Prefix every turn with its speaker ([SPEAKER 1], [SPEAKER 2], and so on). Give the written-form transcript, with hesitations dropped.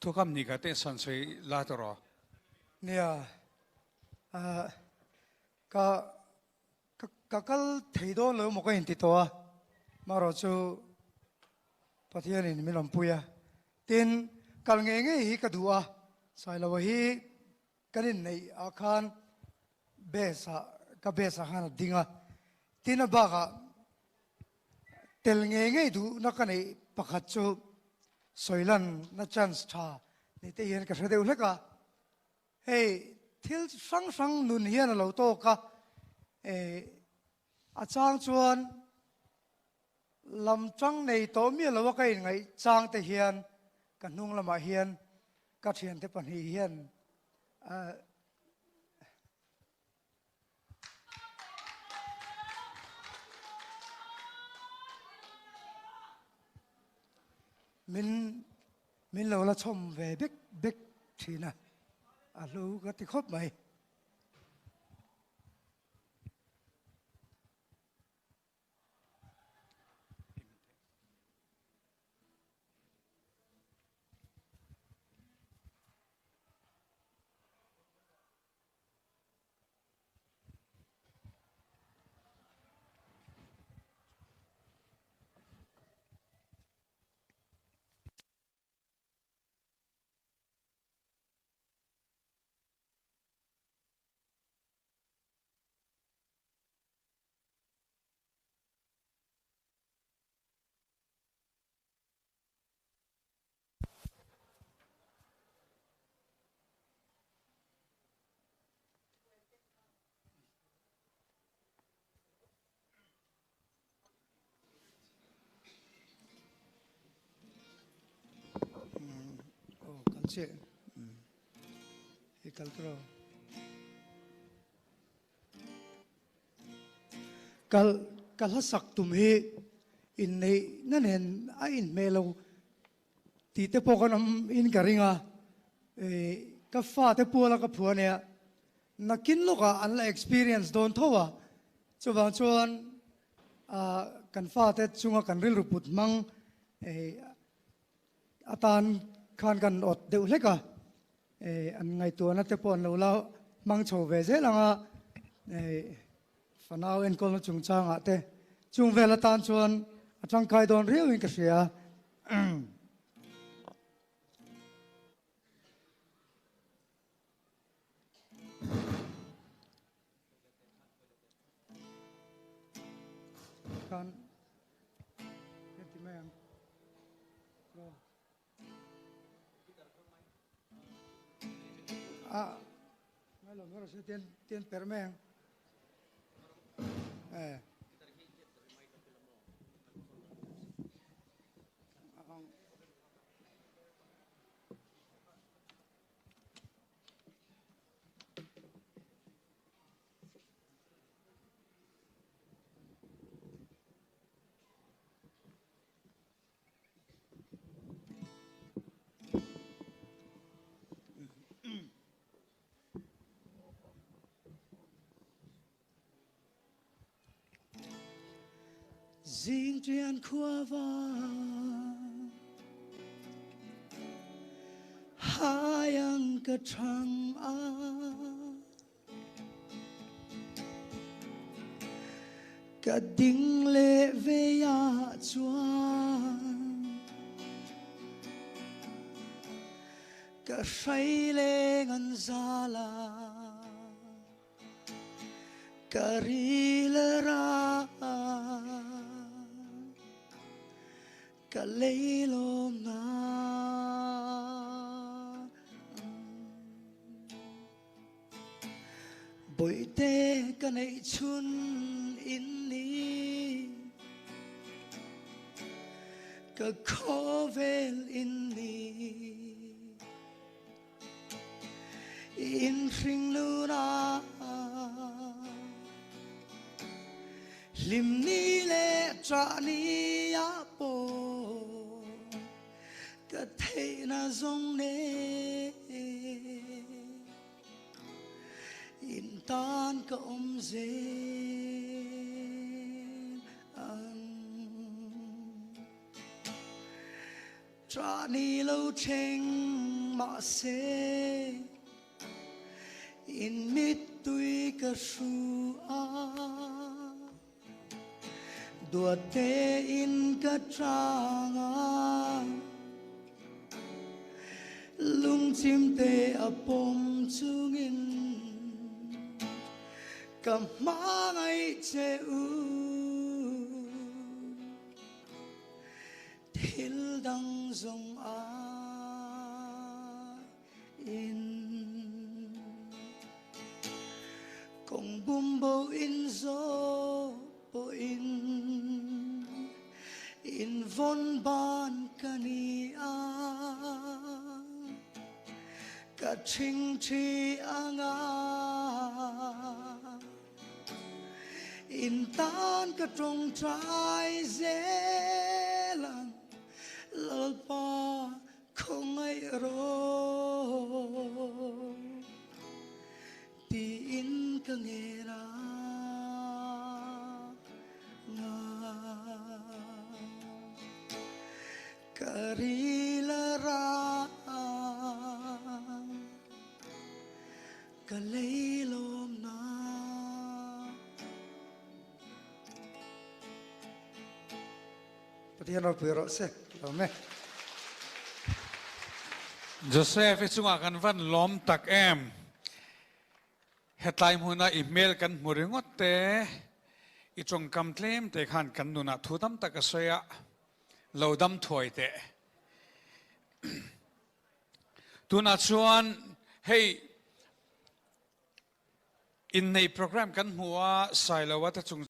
[SPEAKER 1] ทุกคำนี้ก็เตะสันสวยลาตรอ
[SPEAKER 2] เนี่ยก็ก็ถือโดนเลยมันก็เห็นติดตัวมารอจูปะเทียนนี่มีลำปุยอ่ะทีนกัลเงี้ยฮีก็ดูอ่ะใส่ละวะฮีกันนี่ในอาคารเบสอ่ะก็เบสอ่ะฮันดิ้งอ่ะทีนบ้าก็เตลเงี้ยดูนักกันนี่ปะคัดจูสวยลันนัดจันส์ชานี่เตียนก็เสด็จอุลกะเฮ้ทิลสังนุนเฮียนเราโตกะอาจารย์ชวนลำจังในโตมีเราว่ากันไงจางแต่เฮียนกันนุ่งละมาเฮียนก็เทียนแต่ปัญหาเฮียนมินเราละชมเวเบกทีนะรู้ก็ติดครบไหมกันเช่อีกครั้งกัลสักตุมฮีอินในนั่นเห็นอินเมลตีเตปกันอินการิงากับฟ้าเตปัวแล้วกับผัวเนี่ยนักกินลูกอันละ experience โดนทั่วชวนชวนกันฟ้าเตจุงกันริลรุปุดมังอาตานขานกันอดเดือดเล็กอันไงตัวนัตเตปอนเราแล้วมังโชเวเซลังฝันเอาเอ็นคนจุงจางเตจุงเวลตานชวนจังไกโดนเรียวอินกเสียกันเห็นที่แม่ไม่หรอกไม่หรอกเตียนเปรแมงDinh truyền khua vàng hai ang cơ trăng á cả đinh lệ về ya chuan cả say lệ ngân gia la cả ri lệ ra cả lấy lom na bội tê cả này chun in ni cả khó vel in ni in phring luna lim ni le tra ni ya po cả thấy na giống nè in tan cả dê tra ni lâu chênh mà sẽ in mít tuy cả su a đùa tê in cả trang a lung chim tê a bom chung in cầm má ngay chê u thil đăng dòng a in cùng bum bầu in gió bo in von ban cani a cả chinh chi anga in tan cả trong trái dễ lặng lal pa không ai rồi ti in ka nghe ra nga kari la ra ka lấy lom na Patihan nó vừa sẽ làm mẹ
[SPEAKER 1] Joseph ichunga kan van lom tak em headline huna email kan muringot te ichong kam claim te khan kan nuna thudam tak asoya lodam thoi te tuna chuan hey in nei program kan hua sailawa ta chung